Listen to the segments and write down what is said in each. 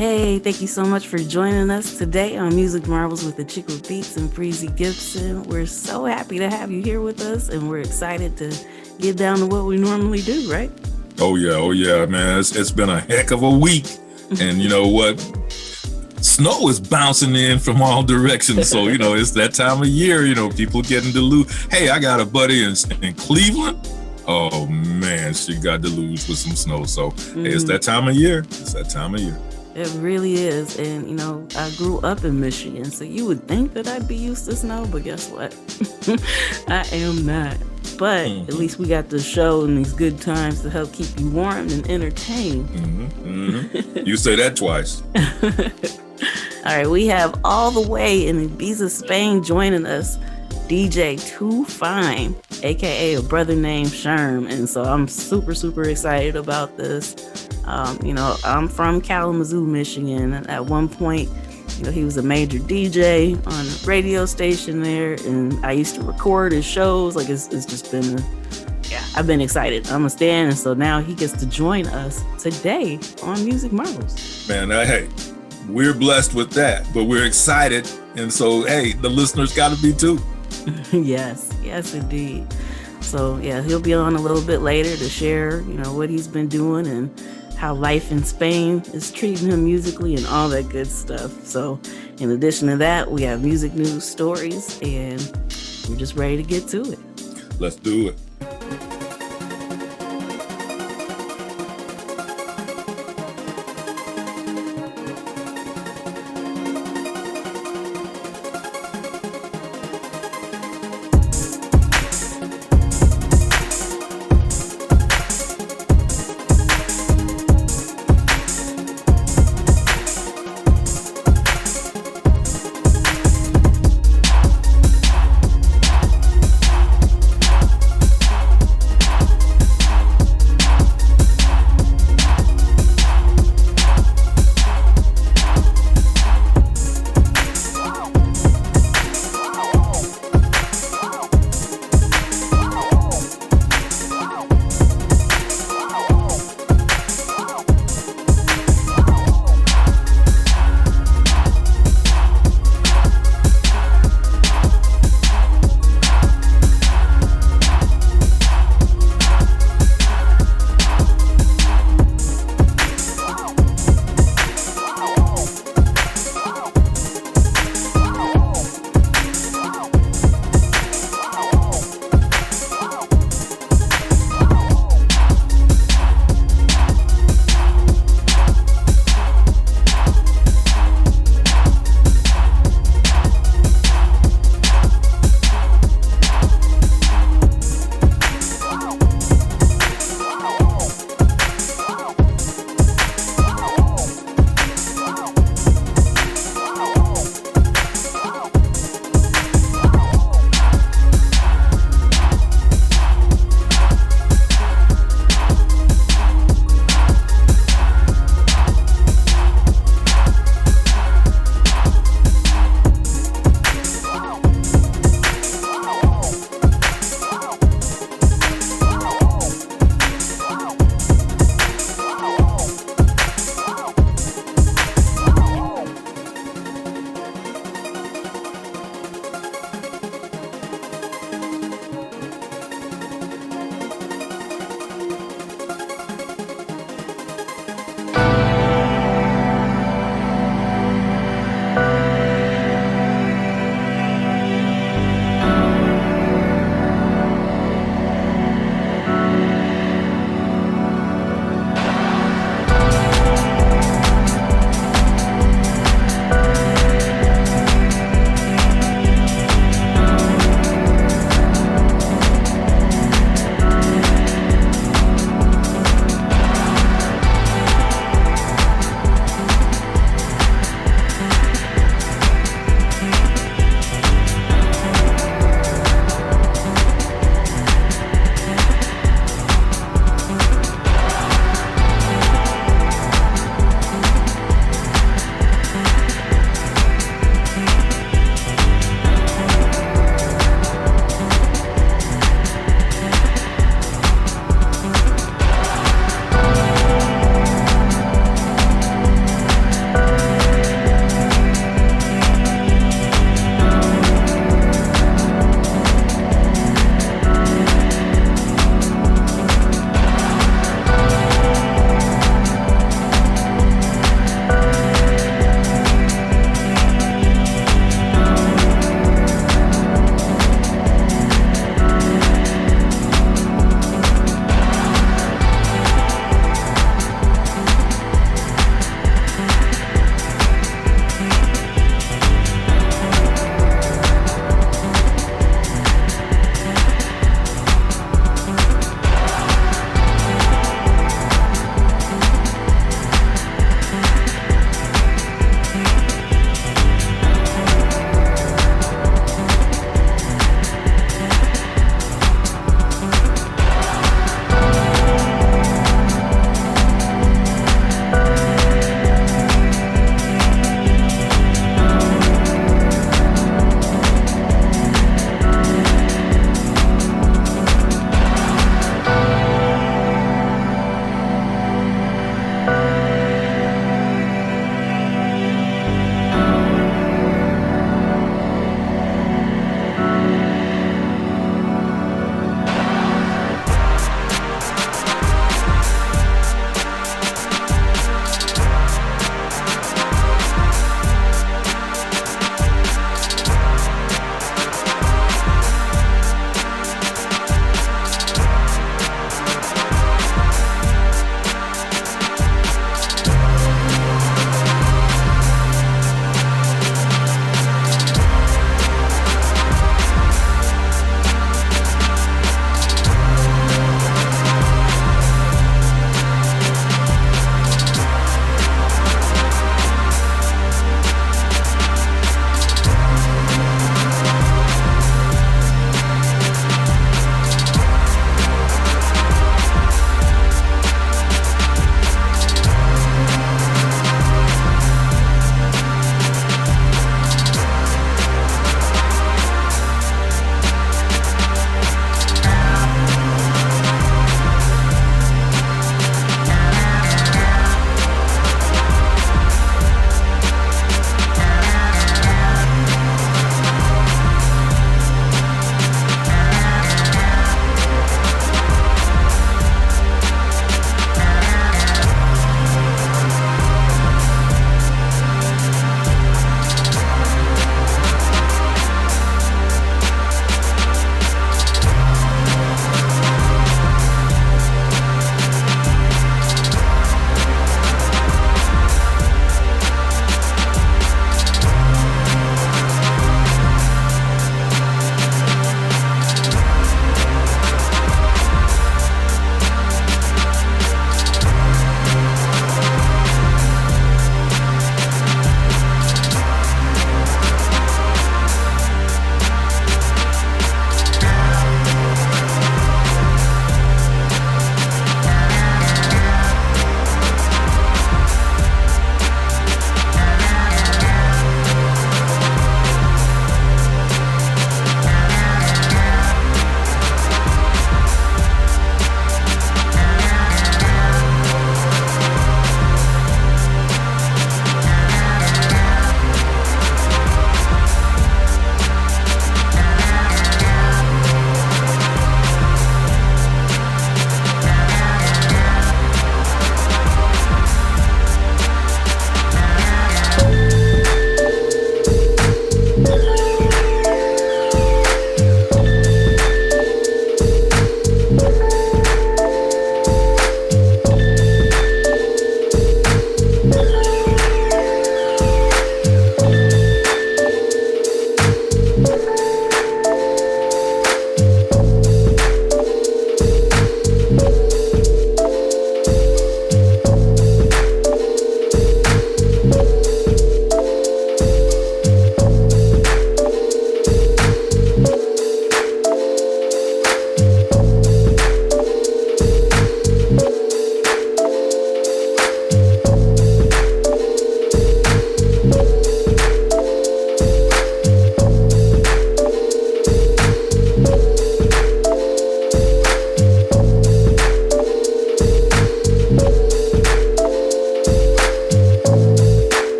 Hey, thank you so much for joining us today on Music Marvels with Achickwitbeatz Breezy Gipson. We're so happy to have you here with us, and we're excited to get down to what we normally do, right? Oh yeah, man. It's been a heck of a week. And you know what? Snow is bouncing in from all directions. So, it's that time of year, people getting deluged. Hey, I got a buddy in Cleveland. Oh, man, she got deluged with some snow. So, hey, it's that time of year. It really is. And, I grew up in Michigan, so you would think that I'd be used to snow, but guess what? I am not. But at least we got the show and these good times to help keep you warm and entertained. You say that twice. All right, we have all the way in Ibiza, Spain joining us, DJ Too Fine, aka a brother named Sherm. And so I'm super, super excited about this. I'm from Kalamazoo, Michigan. And at one point, he was a major DJ on a radio station there, and I used to record his shows. Like it's just been, I've been excited. I'm a stan, and so now he gets to join us today on Music Marvels. Man, hey, we're blessed with that, but we're excited, and so hey, the listeners got to be too. Yes, indeed. So he'll be on a little bit later to share, what he's been doing and how life in Spain is treating him musically and all that good stuff. So in addition to that, we have music news stories, and we're just ready to get to it. Let's do it.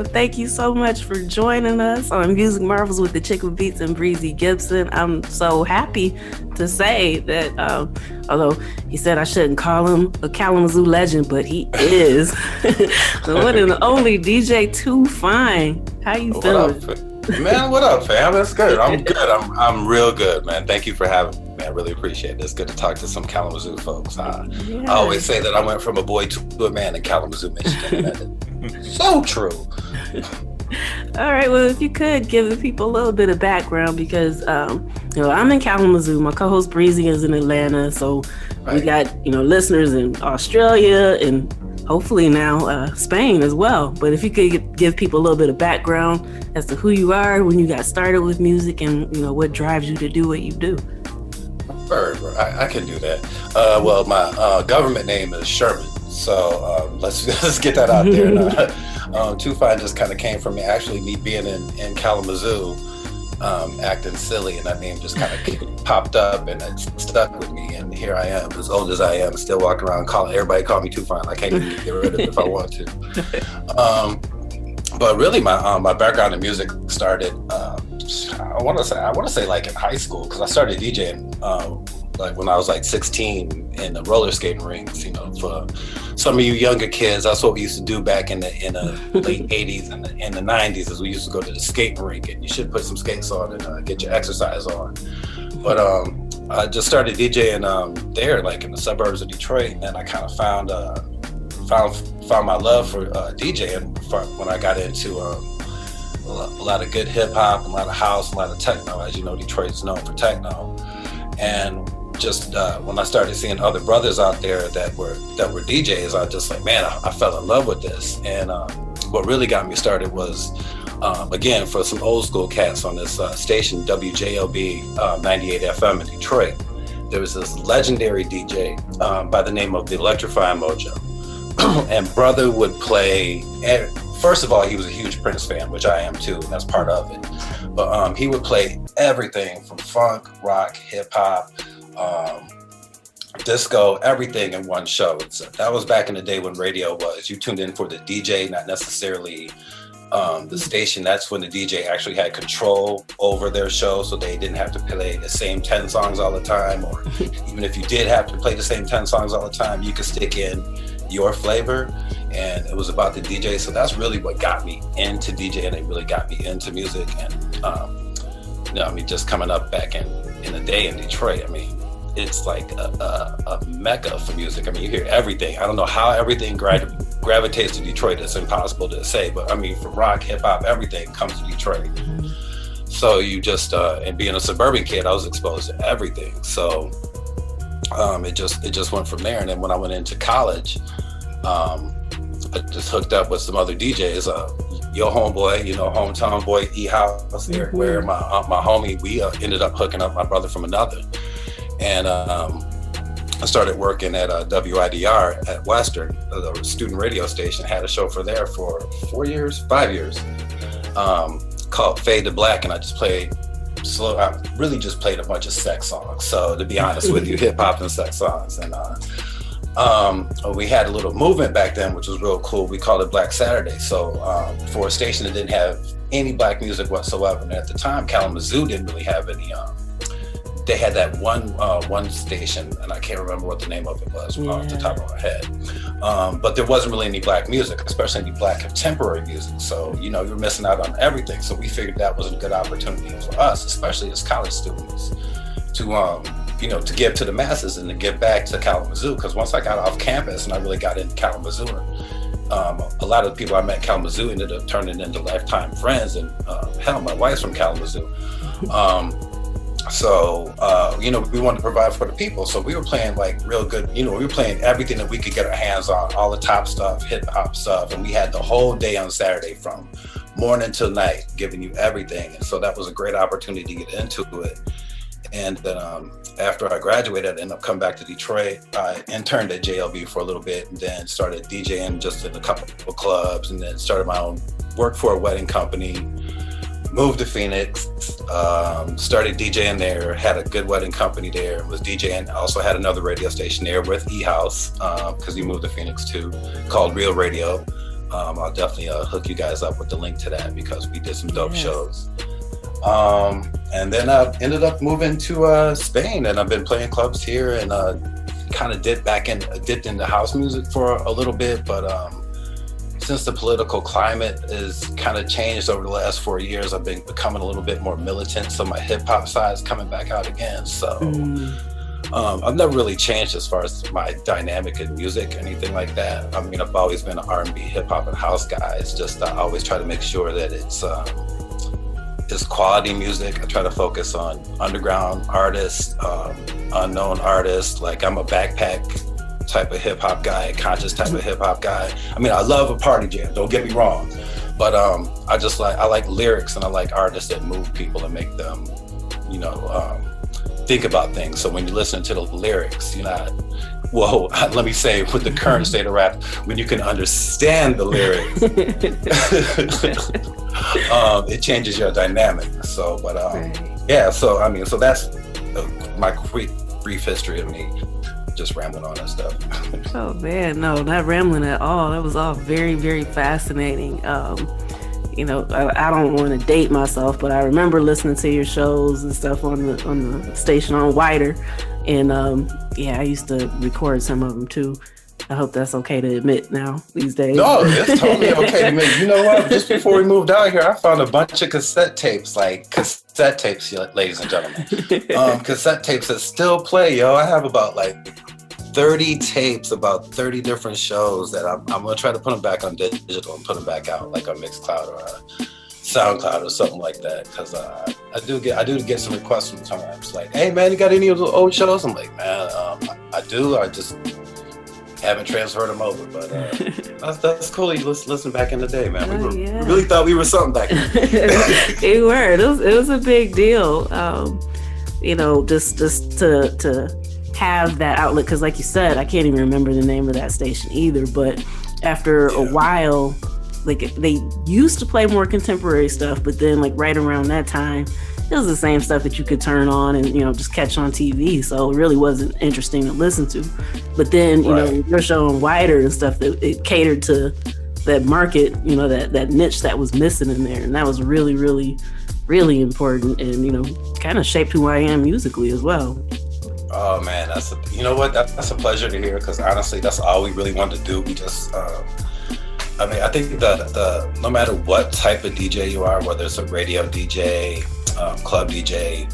thank you so much for joining us on Music Marvels with Achickwitbeatz and Breezy Gipson. I'm so happy to say that, although he said I shouldn't call him a Kalamazoo legend, but he is the one and only DJ Too Fine. How you feeling? Man, what up, fam? That's good. I'm good. I'm real good, man. Thank you for having me. I really appreciate it. It's good to talk to some Kalamazoo folks. I always say that I went from a boy to a man in Kalamazoo, Michigan. So true. All right. Well, if you could give the people a little bit of background, because I'm in Kalamazoo. My co-host Breezy is in Atlanta, so we got listeners in Australia and hopefully now Spain as well. But if you could give people a little bit of background as to who you are, when you got started with music, and what drives you to do what you do. Sure, I can do that. Well, my government name is Sherman, so let's get that out there. Too Fine just kind of came from me being in Kalamazoo, acting silly, and that name just kind of popped up and it stuck with me, and here I am, as old as I am, still walking around everybody call me Too Fine. I can't even get rid of it if I want to. But really, my background in music started. I want to say like in high school, because I started DJing like when I was like 16 in the roller skating rinks. For some of you younger kids, that's what we used to do back in the late 80s and in the 90s. Is we used to go to the skating rink, and you should put some skates on and get your exercise on. But I just started DJing there, like in the suburbs of Detroit, and then I kind of found my love for DJing when I got into a lot of good hip hop, a lot of house, a lot of techno. As you know, Detroit is known for techno. And just when I started seeing other brothers out there that were DJs, I was just like, man, I fell in love with this. And what really got me started was, again, for some old school cats on this station, WJLB 98 FM in Detroit, there was this legendary DJ by the name of the Electrifying Mojo. And brother would play, first of all, he was a huge Prince fan, which I am too, and that's part of it. But he would play everything from funk, rock, hip hop, disco, everything in one show. So that was back in the day when radio was, you tuned in for the DJ, not necessarily the station. That's when the DJ actually had control over their show, so they didn't have to play the same 10 songs all the time, or even if you did have to play the same 10 songs all the time, you could stick in your flavor, and it was about the DJ. So that's really what got me into DJ, and it really got me into music. And just coming up back in the day in Detroit, it's like a mecca for music. You hear everything. I don't know how everything gravitates to Detroit. It's impossible to say, but for rock, hip hop, everything comes to Detroit. So you just and being a suburban kid, I was exposed to everything. So it just went from there. And then when I went into college, I just hooked up with some other DJs. Your homeboy, hometown boy, E-House, Eric Ware, my homie. We ended up hooking up, my brother from another. And I started working at WIDR at Western, the student radio station. Had a show there for 5 years, called Fade to Black, and I just played slow. I really just played a bunch of sex songs. So to be honest with you, hip hop and sex songs. And we had a little movement back then, which was real cool. We called it Black Saturday. So for a station that didn't have any black music whatsoever, and at the time, Kalamazoo didn't really have any. They had that one station, and I can't remember what the name of it was off the top of my head. But there wasn't really any black music, especially any black contemporary music. So, you're missing out on everything. So we figured that was a good opportunity for us, especially as college students, to give to the masses and to give back to Kalamazoo. Because once I got off campus and I really got into Kalamazoo, a lot of the people I met in Kalamazoo ended up turning into lifetime friends. And hell, my wife's from Kalamazoo. So, we wanted to provide for the people. So we were playing like real good, we were playing everything that we could get our hands on, all the top stuff, hip hop stuff. And we had the whole day on Saturday from morning till night, giving you everything. And so that was a great opportunity to get into it. And then after I graduated, I ended up coming back to Detroit. I interned at JLB for a little bit, and then started DJing just in a couple of clubs, and then started my own work for a wedding company. Moved to Phoenix, started DJing there, had a good wedding company there, was DJing. I also had another radio station there with E-House, because he moved to Phoenix too, called Real Radio. I'll definitely hook you guys up with the link to that because we did some dope shows. And then I ended up moving to Spain, and I've been playing clubs here, and kind of dipped into house music for a little bit, but since the political climate has kind of changed over the last 4 years, I've been becoming a little bit more militant, so my hip hop side is coming back out again. So I've never really changed as far as my dynamic in music, anything like that. I mean, I've always been an R&B, hip hop, and house guy. It's just I always try to make sure that it's quality music. I try to focus on underground artists, unknown artists. Like, I'm a backpack type of hip hop guy, conscious type of hip hop guy. I mean, I love a party jam, don't get me wrong, but I like lyrics, and I like artists that move people and make them, think about things. So when you listen to the lyrics, you're not, well, let me say, with the current state of rap, when you can understand the lyrics, it changes your dynamic. So, but yeah, so I mean, so that's my brief history of me. Just rambling on and stuff. Oh man, no, not rambling at all. That was all very, very fascinating. I don't want to date myself, but I remember listening to your shows and stuff on the station on Wider, and I used to record some of them too. I hope that's okay to admit now these days. No, it's totally okay to admit. You know what? Just before we moved out here, I found a bunch of cassette tapes, ladies and gentlemen. Cassette tapes that still play, yo. I have about 30 tapes, about 30 different shows that I'm gonna try to put them back on digital and put them back out, like on Mixcloud or SoundCloud or something like that. Because I do get some requests sometimes, like, "Hey man, you got any of the old shows?" I'm like, "Man, I do. I just haven't transferred them over." But that's cool. You listen back in the day, man. We really thought we were something back then. We were. It was a big deal. Just to have that outlet, because like you said, I can't even remember the name of that station either, but after a while, like, they used to play more contemporary stuff, but then like right around that time, it was the same stuff that you could turn on and just catch on TV, so it really wasn't interesting to listen to. But then you're showing Wider and stuff, that it catered to that market, that niche that was missing in there, and that was really, really, really important, and kind of shaped who I am musically as well. Oh man, that's a pleasure to hear, because honestly, that's all we really wanted to do. We just, I think that no matter what type of DJ you are, whether it's a radio DJ, club DJ,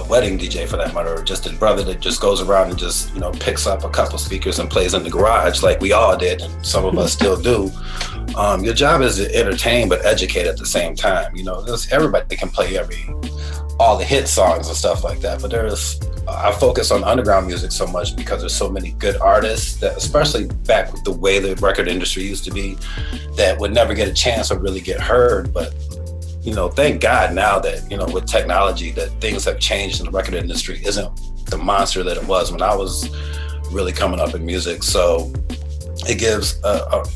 wedding DJ for that matter, or just a brother that just goes around and just picks up a couple speakers and plays in the garage like we all did, and some of us still do. Your job is to entertain but educate at the same time. Everybody can play all the hit songs and stuff like that, but I focus on underground music so much because there's so many good artists that, especially back with the way the record industry used to be, that would never get a chance or really get heard. But thank God now that with technology, that things have changed and the record industry isn't the monster that it was when I was really coming up in music. So it gives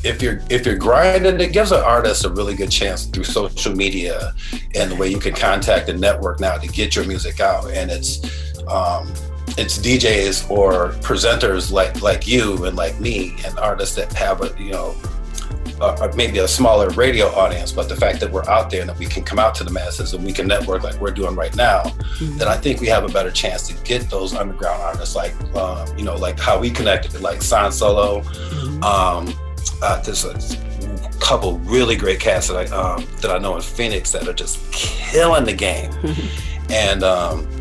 if you're grinding, it gives an artist a really good chance through social media and the way you can contact and network now to get your music out. And it's DJs or presenters like you and like me, and artists that have maybe a smaller radio audience, but the fact that we're out there and that we can come out to the masses and we can network like we're doing right now, then I think we have a better chance to get those underground artists, like like how we connected, like San Solo. There's a couple really great cats that I know in Phoenix that are just killing the game. And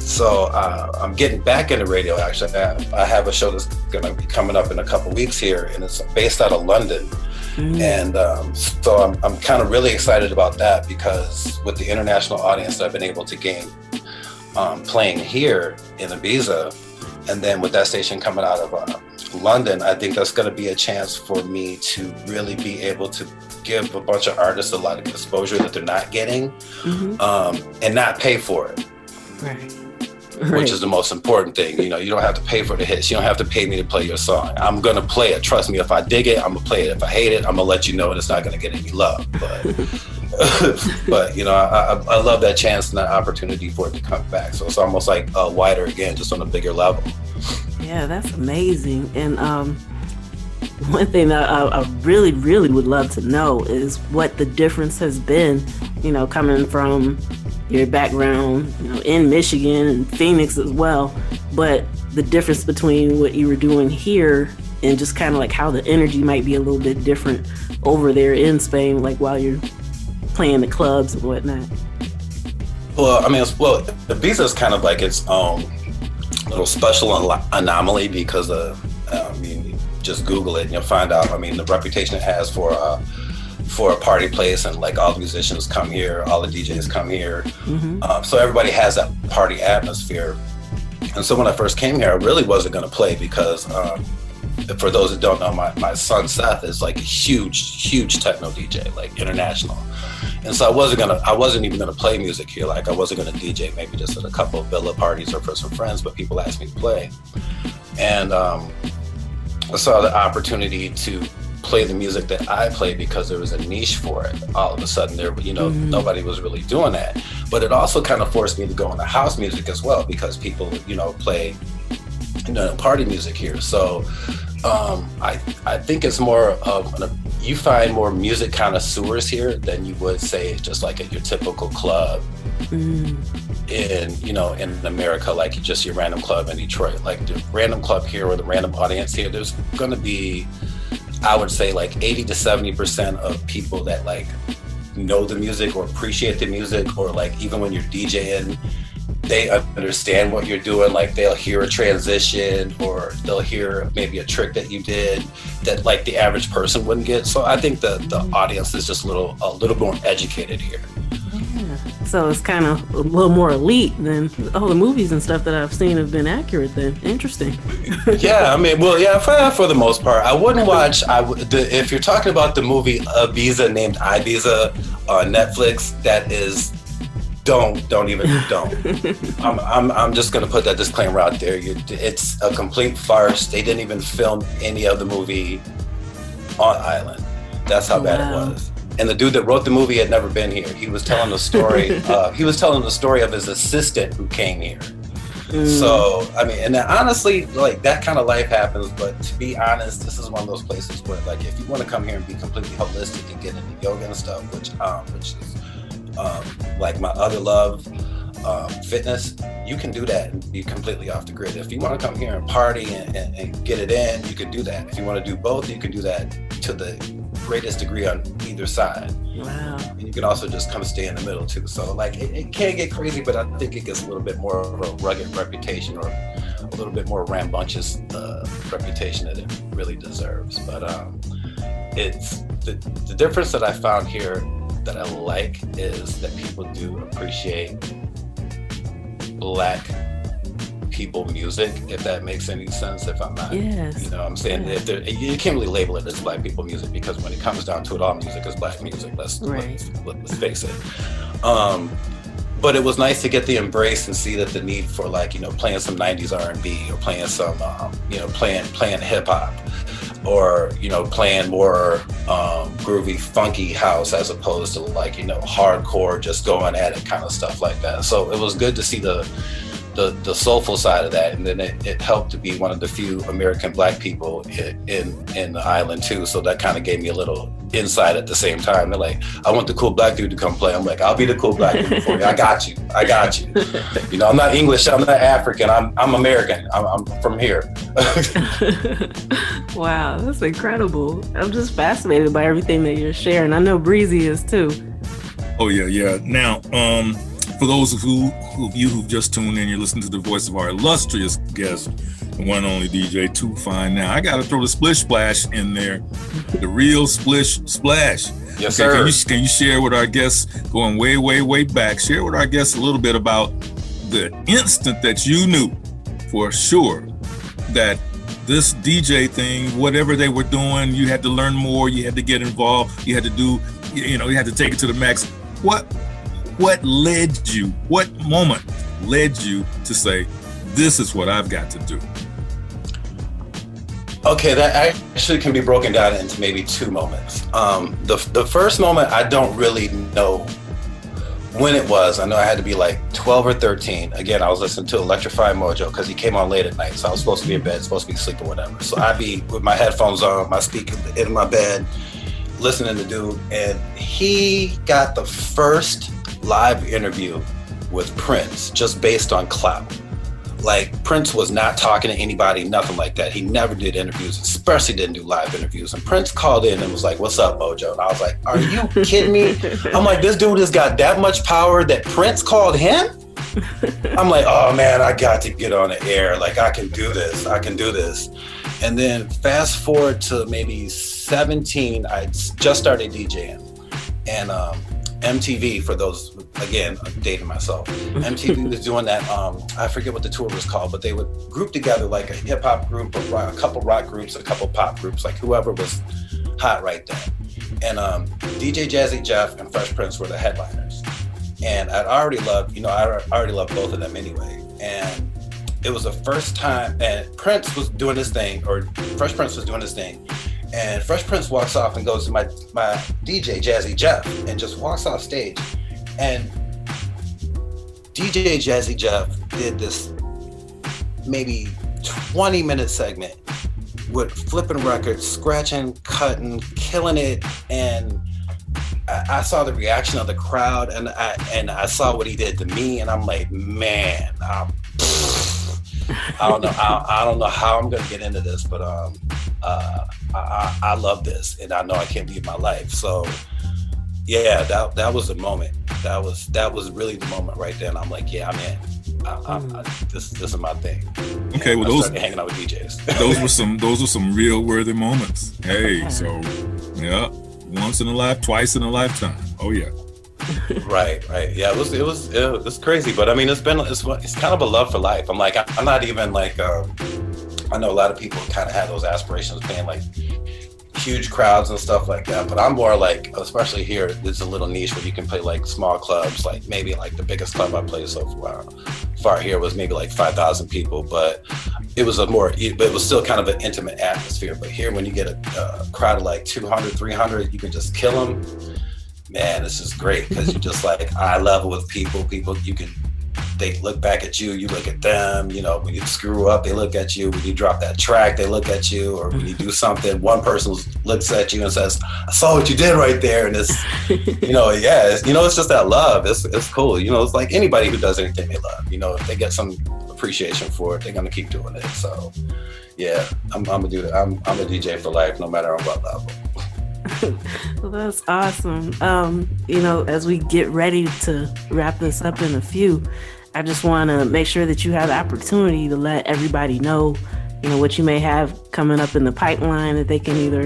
so I'm getting back into radio. Actually, I have a show that's going to be coming up in a couple weeks here, and it's based out of London. And so I'm kind of really excited about that, because with the international audience that I've been able to gain playing here in Ibiza, and then with that station coming out of London, I think that's going to be a chance for me to really be able to give a bunch of artists a lot of exposure that they're not getting, and not pay for it. Right. Which is the most important thing. You don't have to pay for the hits. You don't have to pay me to play your song. I'm going to play it. Trust me, if I dig it, I'm going to play it. If I hate it, I'm going to let you know, and it's not going to get any love. But, I love that chance and that opportunity for it to come back. So it's almost like Wider again, just on a bigger level. Yeah, that's amazing. And one thing that I really, really would love to know is what the difference has been, coming from your background, in Michigan and Phoenix as well, but the difference between what you were doing here and just kind of like how the energy might be a little bit different over there in Spain, like while you're playing the clubs and whatnot. Well, Ibiza is kind of like its own little special anomaly because just Google it and you'll find out. The reputation it has for a party place, and like all the musicians come here, all the DJs come here. Mm-hmm. So everybody has that party atmosphere. And so when I first came here, I really wasn't going to play because for those that don't know, my son Seth is like a huge techno DJ, like international. And so I wasn't even gonna play music here. Like I wasn't gonna DJ, maybe just at a couple of villa parties or for some friends, but people asked me to play. And I saw the opportunity to play the music that I play because there was a niche for it. All of a sudden nobody was really doing that. But it also kind of forced me to go into house music as well because people, play party music here. So I think it's more of you find more music connoisseurs here than you would say just like at your typical club in America, like just your random club in Detroit. Like the random club here or the random audience here, there's going to be, I would say, like 80 to 70% of people that like know the music or appreciate the music, or like even when you're DJing, they understand what you're doing. Like they'll hear a transition or they'll hear maybe a trick that you did that like the average person wouldn't get. So I think the audience is just a little more educated here. Yeah. So it's kind of a little more elite than all the movies and stuff that I've seen have been accurate then. Interesting. Yeah, for the most part. I wouldn't watch, if you're talking about the movie Ibiza named Ibiza on Netflix, that is, don't. I'm just gonna put that disclaimer out there. It's a complete farce. They didn't even film any of the movie on island. That's how bad it was. And the dude that wrote the movie had never been here. He was telling the story. He was telling the story of his assistant who came here. So and then honestly, like that kind of life happens. But to be honest, this is one of those places where, like, if you want to come here and be completely holistic and get into yoga and stuff, which is like my other love, fitness, you can do that and be completely off the grid. If you want to come here and party and get it in, you can do that. If you want to do both, you can do that to the greatest degree on either side. Wow. And you can also just come stay in the middle too. So like it can get crazy, but I think it gets a little bit more of a rugged reputation, or a little bit more rambunctious reputation that it really deserves. But it's the difference that I found here that I like is that people do appreciate Black people music, if that makes any sense. If I'm not, I'm saying that you can't really label it as Black people music, because when it comes down to it, all music is Black music. Let's face it. But it was nice to get the embrace and see that the need for, like, playing some 90s R&B, or playing some, playing hip hop, or, playing more groovy, funky house, as opposed to like, hardcore, just going at it kind of stuff like that. So it was good to see the soulful side of that, and then it helped to be one of the few American Black people in the island too. So that kind of gave me a little insight at the same time. They're like, I want the cool Black dude to come play. I'm like, I'll be the cool Black dude for you. I got you. I'm not English. I'm not African. I'm American. I'm from here. Wow, that's incredible. I'm just fascinated by everything that you're sharing. I know Breezy is too. Oh yeah. Now, for those of you who've just tuned in, you're listening to the voice of our illustrious guest, the one and only DJ Too Fine. Now, I got to throw the Splish Splash in there, the real Splish Splash. Yes, sir. Can you share with our guests, going way, way, way back, share with our guests a little bit about the instant that you knew for sure that this DJ thing, whatever they were doing, you had to learn more, you had to get involved, you had to do, you had to take it to the max. What moment led you to say, this is what I've got to do? Okay, that actually can be broken down into maybe two moments. The first moment, I don't really know when it was. I know I had to be like 12 or 13. Again, I was listening to Electrify Mojo because he came on late at night. So I was supposed to be in bed, supposed to be asleep or whatever. So I'd be with my headphones on, my speaker in my bed, listening to dude. And he got the first live interview with Prince just based on clout. Like, Prince was not talking to anybody, nothing like that. He never did interviews, especially didn't do live interviews. And Prince called in and was like, "What's up, Mojo?" And I was like, "Are you kidding me?" I'm like, this dude has got that much power that Prince called him? I'm like, oh man, I got to get on the air. Like, I can do this. And then fast forward to maybe 17, I just started DJing. And MTV, for those, again, I'm dating myself. MTV was doing that, I forget what the tour was called, but they would group together like a hip hop group, a couple rock groups, a couple pop groups, like whoever was hot right then. And DJ Jazzy Jeff and Fresh Prince were the headliners. And I already loved both of them anyway. And it was the first time, and Prince was doing his thing, or Fresh Prince was doing his thing. And Fresh Prince walks off and goes to my DJ, Jazzy Jeff, and just walks off stage. And DJ Jazzy Jeff did this maybe 20-minute segment with flipping records, scratching, cutting, killing it. And I saw the reaction of the crowd, and I saw what he did to me, and I'm like, man, I don't know how I'm gonna get into this, but I love this, and I know I can't leave my life. So yeah, that was the moment. That was really the moment right there. And I'm like, yeah, I'm in. This is my thing. Okay, and well, I started hanging out with DJs. those were some real worthy moments. Hey, so yeah, once in a life, twice in a lifetime. Oh yeah. Right. Yeah, it was crazy, but I mean, it's kind of a love for life. I'm like, I'm not even like, I know a lot of people kind of have those aspirations of playing like huge crowds and stuff like that, but I'm more like, especially here, there's a little niche where you can play like small clubs, like maybe like the biggest club I played so far here was maybe like 5,000 people, but it was still kind of an intimate atmosphere. But here, when you get a crowd of like 200, 300, you can just kill them. Man, this is great because you just like eye level with people. They look back at you, you look at them. You know, when you screw up, they look at you. When you drop that track, they look at you. Or when you do something, one person looks at you and says, "I saw what you did right there." And it's, it's just that love. It's cool. You know, it's like anybody who does anything they love. You know, if they get some appreciation for it, they're gonna keep doing it. So, yeah, I'm gonna do that. I'm a DJ for life, no matter on what level. Well, that's awesome. As we get ready to wrap this up in a few, I just want to make sure that you have the opportunity to let everybody know, what you may have coming up in the pipeline, that they can either,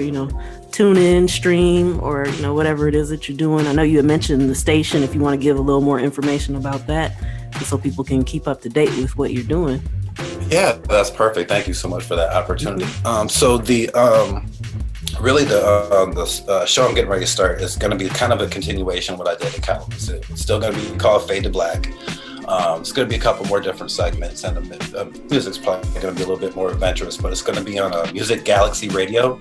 tune in, stream, or, whatever it is that you're doing. I know you had mentioned the station, if you want to give a little more information about that, so people can keep up to date with what you're doing. Yeah, that's perfect. Thank you so much for that opportunity. So the show I'm getting ready to start is going to be kind of a continuation of what I did in Kalamazoo. It's still going to be called Fade to Black. It's going to be a couple more different segments, and the music's probably going to be a little bit more adventurous, but it's going to be on Music Galaxy Radio,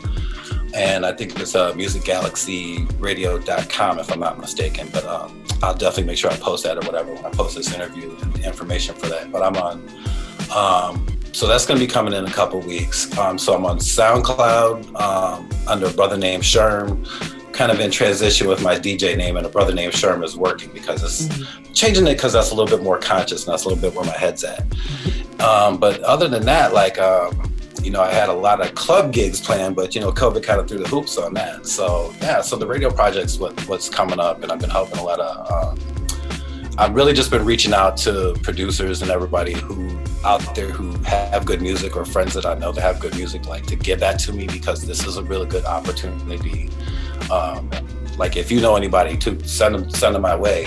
and I think it's musicgalaxyradio.com if I'm not mistaken, but I'll definitely make sure I post that or whatever when I post this interview and the information for that. But I'm on so that's going to be coming in a couple weeks. So I'm on SoundCloud under a brother named Sherm, kind of in transition with my DJ name, and a brother named Sherm is working because it's changing it because that's a little bit more conscious and that's a little bit where my head's at. But other than that, like, I had a lot of club gigs planned, but, COVID kind of threw the hoops on that. So, yeah, so the radio project's what's coming up, and I've been helping a lot of I've really just been reaching out to producers and everybody who out there who have good music, or friends that I know that have good music, like, to give that to me, because this is a really good opportunity. Like, if you know anybody, to send them my way.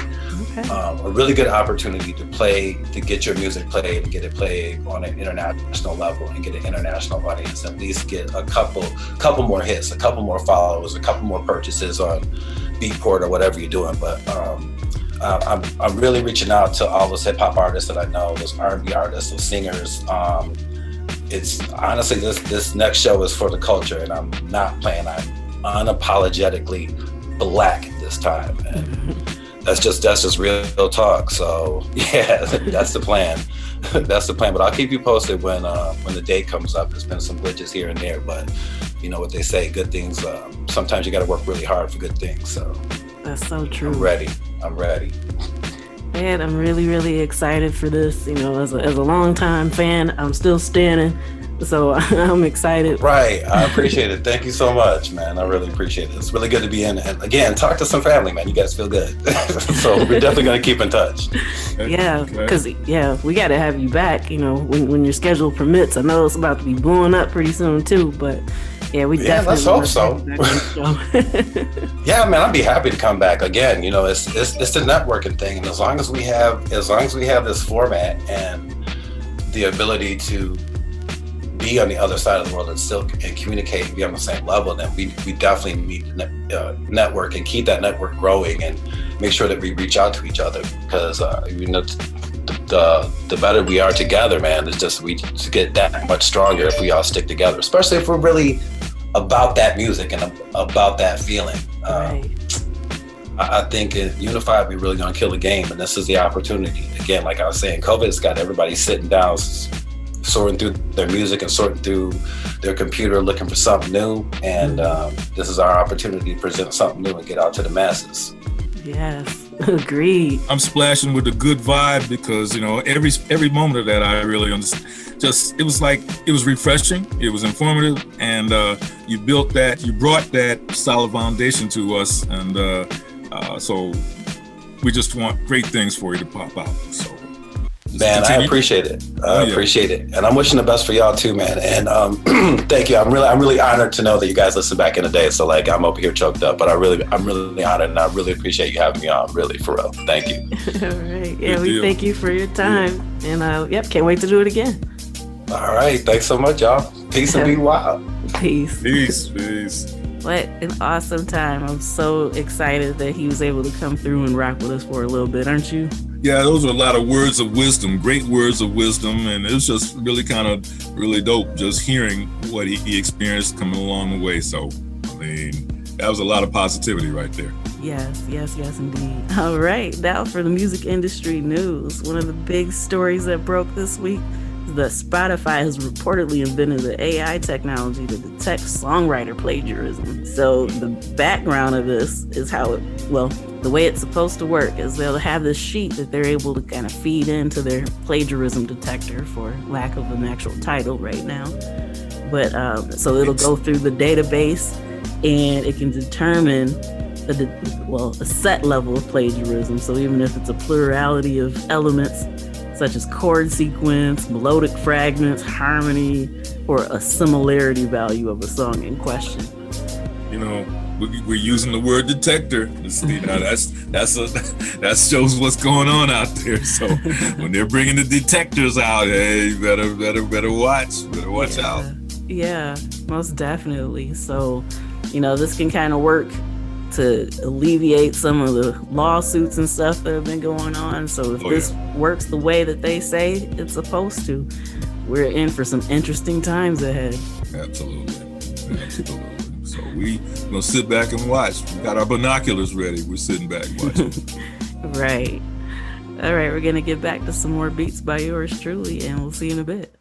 Okay. A really good opportunity to get your music played, and get it played on an international level, and get an international audience. At least get a couple more hits, a couple more followers, a couple more purchases on Beatport or whatever you're doing. But I'm really reaching out to all those hip hop artists that I know, those R&B artists, those singers. It's honestly, this next show is for the culture, and I'm not playing. I'm unapologetically Black this time, and that's just real talk. So yeah, that's the plan. That's the plan. But I'll keep you posted when the date comes up. There's been some glitches here and there, but you know what they say, good things. Sometimes you got to work really hard for good things. So that's so true. I'm ready. Man, I'm really, really excited for this. You know, as a longtime fan, I'm still standing. So I'm excited. Right. I appreciate it. Thank you so much, man. I really appreciate it. It's really good to be in. And again, talk to some family, man. You guys feel good. So we're definitely going to keep in touch. Yeah, because, we got to have you back, you know, when your schedule permits. I know it's about to be blowing up pretty soon, too. But, we definitely... let's hope so. Yeah, man, I'd be happy to come back. Again, you know, it's the networking thing. And as long as we have this format and the ability to be on the other side of the world and still communicate and be on the same level, then we definitely need to network and keep that network growing and make sure that we reach out to each other, because you know, the better we are together, man, it's just we just get that much stronger if we all stick together, especially if we're really about that music and about that feeling. Right. I think unified, we're really gonna kill the game, and this is the opportunity. Again, like I was saying, COVID's got everybody sitting down, sorting through their music and sorting through their computer, looking for something new. And this is our opportunity to present something new and get out to the masses. Yes, agreed. I'm splashing with a good vibe because, you know, every moment of that I really understand. It was refreshing, it was informative, and you brought that solid foundation to us. And so we just want great things for you to pop out. So. Man, I appreciate it. I appreciate it, and I'm wishing the best for y'all too, man. And thank you. I'm really honored to know that you guys listen back in the day. So like, I'm over here choked up, but I'm really honored, and I really appreciate you having me on. Really, for real. Thank you. All right. Yeah, we thank you for your time, and can't wait to do it again. All right. Thanks so much, y'all. Peace and be wild. Peace. Peace. What an awesome time. I'm so excited that he was able to come through and rock with us for a little bit, aren't you? Yeah, those are a lot of words of wisdom, great words of wisdom, and it was just really really dope just hearing what he experienced coming along the way. So, I mean, that was a lot of positivity right there. Yes, indeed. All right, now for the music industry news. One of the big stories that broke this week is that Spotify has reportedly invented the AI technology to detect songwriter plagiarism. So the background of this is the way it's supposed to work is they'll have this sheet that they're able to kind of feed into their plagiarism detector, for lack of an actual title right now. But so it'll go through the database and it can determine a set level of plagiarism. So even if it's a plurality of elements such as chord sequence, melodic fragments, harmony, or a similarity value of a song in question. You know, we're using the word detector. That shows what's going on out there. So when they're bringing the detectors out, hey, you better watch out. Yeah, most definitely. So, you know, this can kind of work to alleviate some of the lawsuits and stuff that have been going on. So if this works the way that they say it's supposed to, we're in for some interesting times ahead. Absolutely. So we gonna sit back and watch. We got our binoculars ready. We're sitting back watching. Right. All right, we're gonna get back to some more beats by yours truly, and we'll see you in a bit.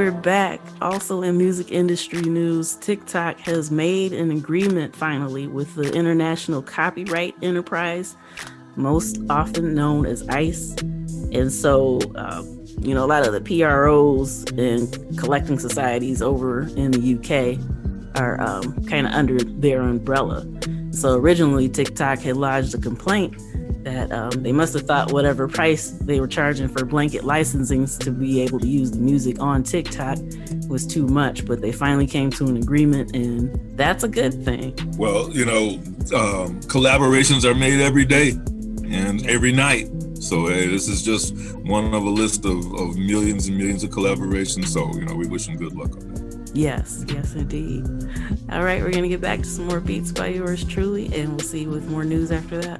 we're back. Also in music industry news, TikTok has made an agreement finally with the International Copyright Enterprise, most often known as ICE. And so, a lot of the PROs and collecting societies over in the UK are kind of under their umbrella. So originally, TikTok had lodged a complaint that they must have thought whatever price they were charging for blanket licensings to be able to use the music on TikTok was too much, but they finally came to an agreement, and that's a good thing. Well, collaborations are made every day and every night. So this is just one of a list of millions and millions of collaborations. So, we wish them good luck on that. Yes, indeed. All right, we're going to get back to some more beats by yours truly, and we'll see you with more news after that.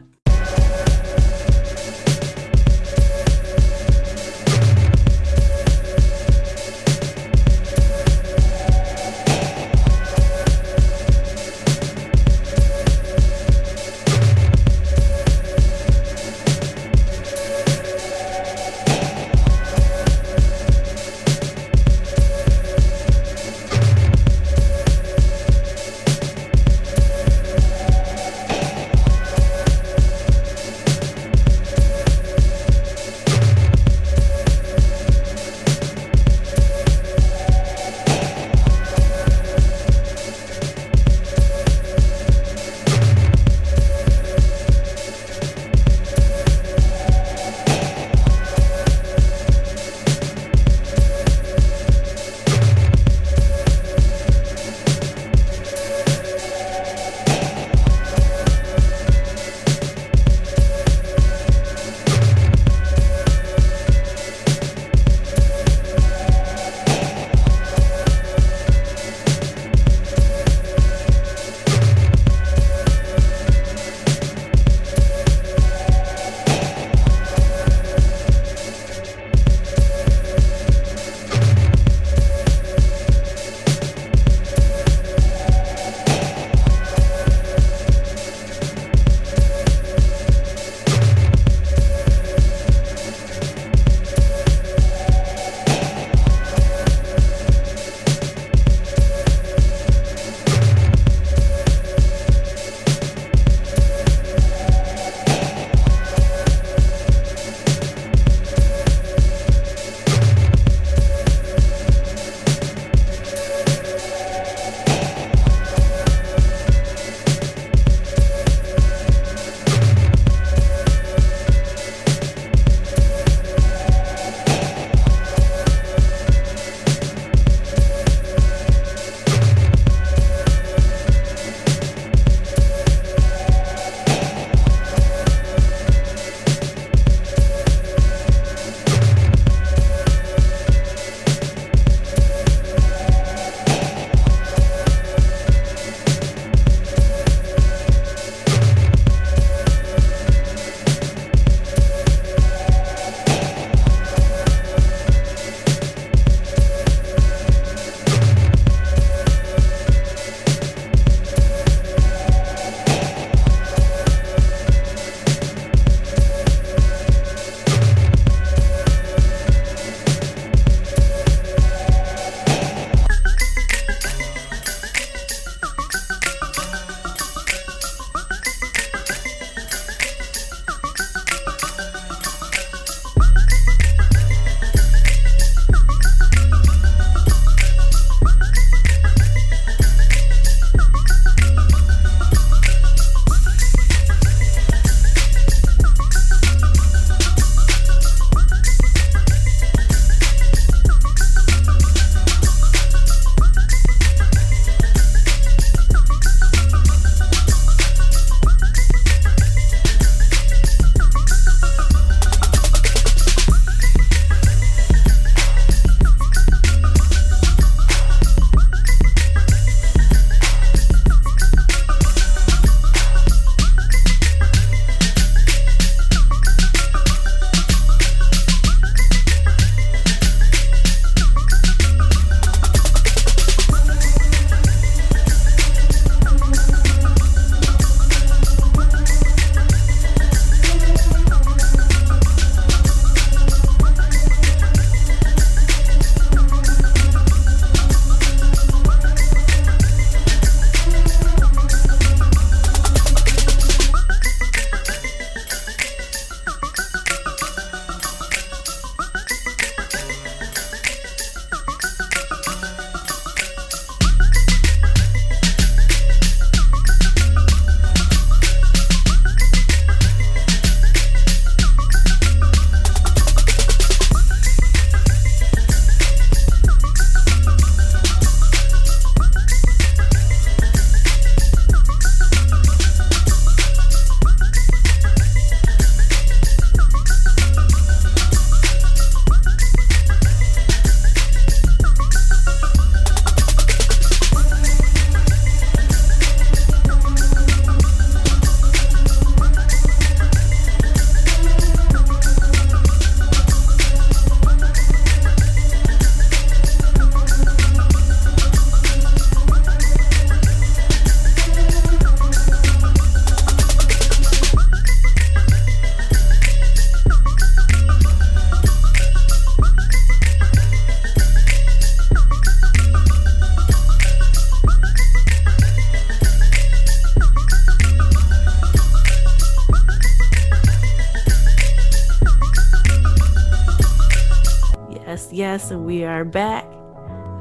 Yes, and we are back.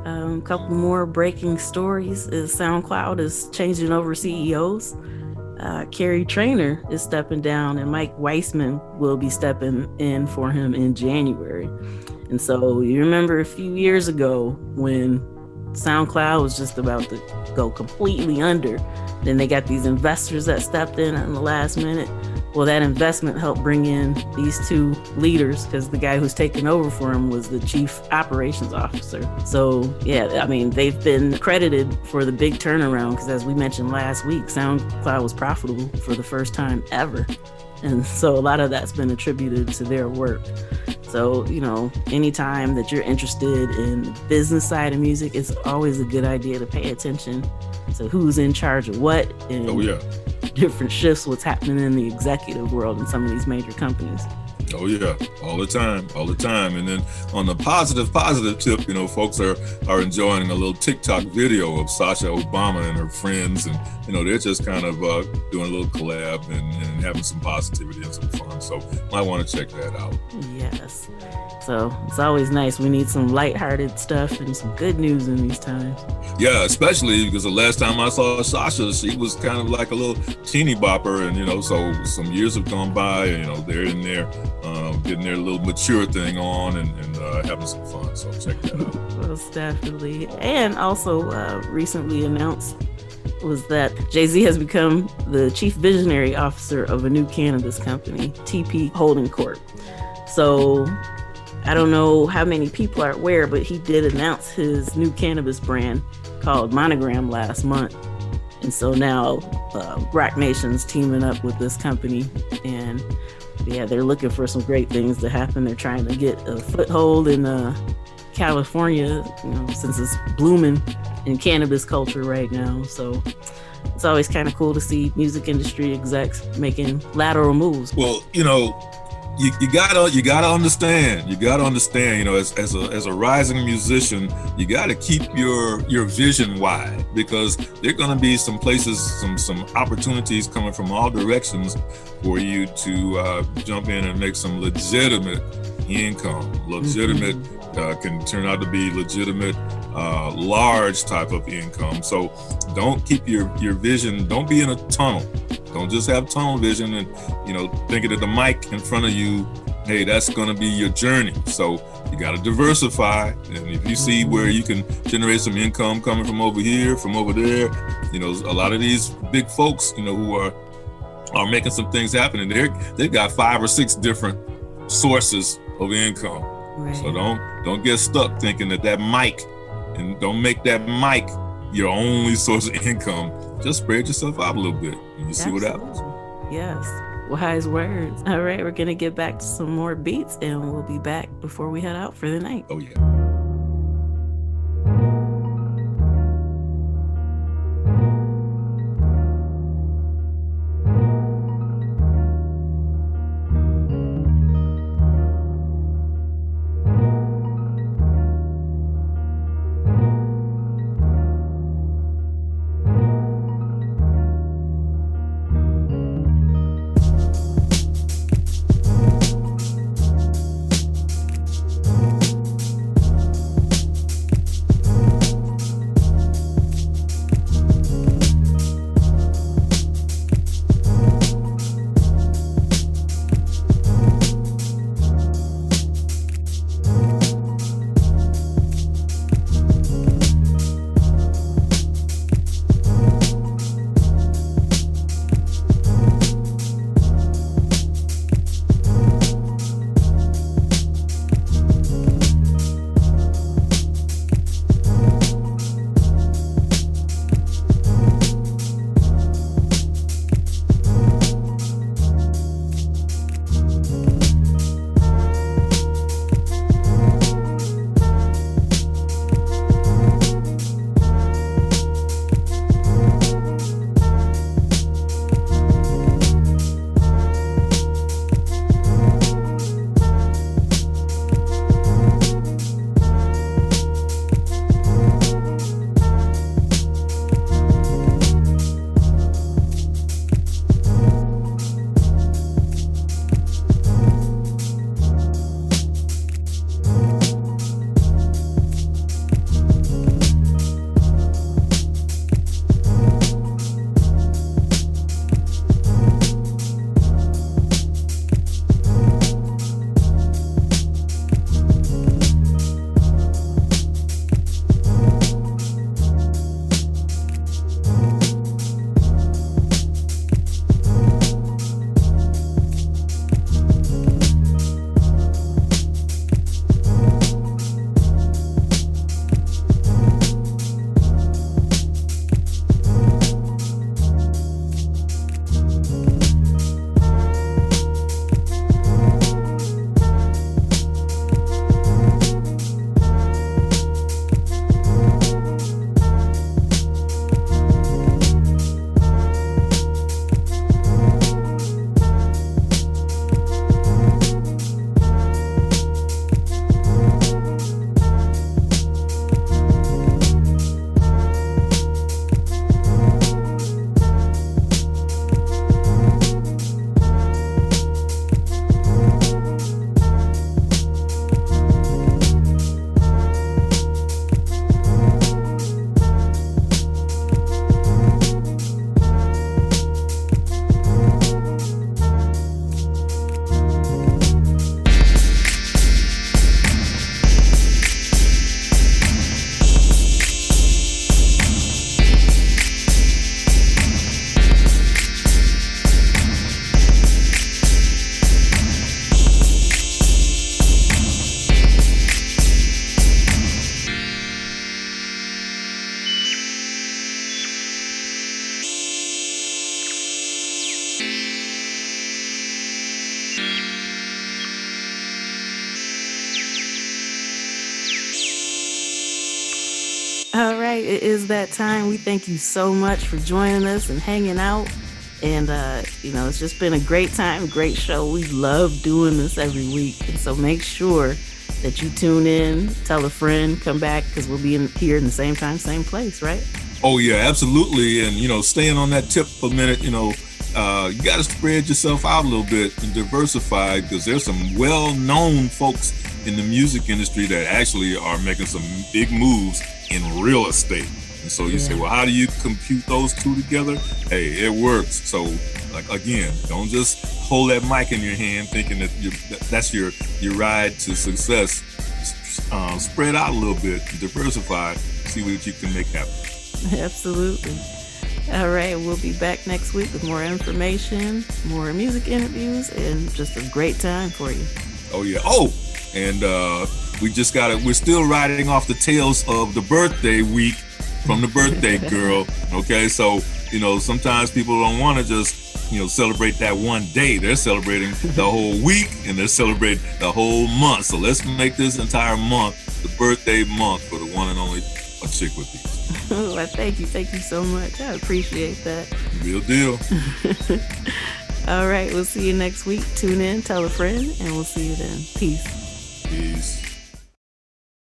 A couple more breaking stories is SoundCloud is changing over CEOs. Kerry Trainor is stepping down, and Mike Weissman will be stepping in for him in January. And so you remember a few years ago when SoundCloud was just about to go completely under. Then they got these investors that stepped in the last minute. Well, that investment helped bring in these two leaders because the guy who's taking over for him was the chief operations officer. So, yeah, I mean, they've been credited for the big turnaround because, as we mentioned last week, SoundCloud was profitable for the first time ever. And so a lot of that's been attributed to their work. So, you know, anytime that you're interested in the business side of music, it's always a good idea to pay attention to who's in charge of what and different shifts, what's happening in the executive world in some of these major companies. Oh yeah, all the time. And then on the positive tip, you know, folks are enjoying a little TikTok video of Sasha Obama and her friends, and you know, they're just kind of doing a little collab and having some positivity and some fun. So might want to check that out. Yes. So it's always nice. We need some lighthearted stuff and some good news in these times. Yeah, especially because the last time I saw Sasha, she was kind of like a little teeny bopper, and you know, so some years have gone by, and you know, they're in there getting their little mature thing on and having some fun. So check that out. Most definitely. And also recently announced was that Jay-Z has become the chief visionary officer of a new cannabis company, TP Holding Corp. So I don't know how many people are aware, but he did announce his new cannabis brand called Monogram last month. And so now Rock Nation's teaming up with this company, and yeah, they're looking for some great things to happen. They're trying to get a foothold in California, you know, since it's blooming in cannabis culture right now. So it's always kind of cool to see music industry execs making lateral moves. Well, you know, you gotta understand, you know, as a rising musician, you gotta keep your vision wide, because there are gonna be some places, some opportunities coming from all directions for you to jump in and make some legitimate income. Legitimate can turn out to be legitimate, large type of income. So don't keep your vision, don't be in a tunnel. Don't just have tunnel vision and, you know, thinking that the mic in front of you, hey, that's going to be your journey. So you got to diversify. And if you see where you can generate some income coming from over here, from over there, you know, a lot of these big folks, you know, who are making some things happen, and they've got 5 or 6 different sources of income. Right. So don't get stuck thinking that mic, and don't make that mic your only source of income. Just spread yourself out a little bit and you see what happens. Yes. Wise words. All right, we're going to get back to some more beats, and we'll be back before we head out for the night. Oh, yeah. right, it is that time. We thank you so much for joining us and hanging out. And, it's just been a great time, great show. We love doing this every week. And so make sure that you tune in, tell a friend, come back, because we'll be here in the same time, same place, right? Oh, yeah, absolutely. And, staying on that tip for a minute, you got to spread yourself out a little bit and diversify, because there's some well-known folks in the music industry that actually are making some big moves in real estate. And so you say, well, how do you compute those two together? Hey, it works. So, like, again, don't just hold that mic in your hand thinking that that's your ride to success. Spread out a little bit, diversify, see what you can make happen. Absolutely. All right, we'll be back next week with more information, more music interviews, and just a great time for you. Oh, yeah. Oh, and we're still riding off the tails of the birthday week from the birthday girl. Okay, so, sometimes people don't want to just, celebrate that one day. They're celebrating the whole week, and they're celebrating the whole month. So let's make this entire month the birthday month for the one and only Achickwitbeatz. Well, thank you so much. I appreciate that. Real deal. All right, we'll see you next week. Tune in, tell a friend, and we'll see you then. Peace. Peace.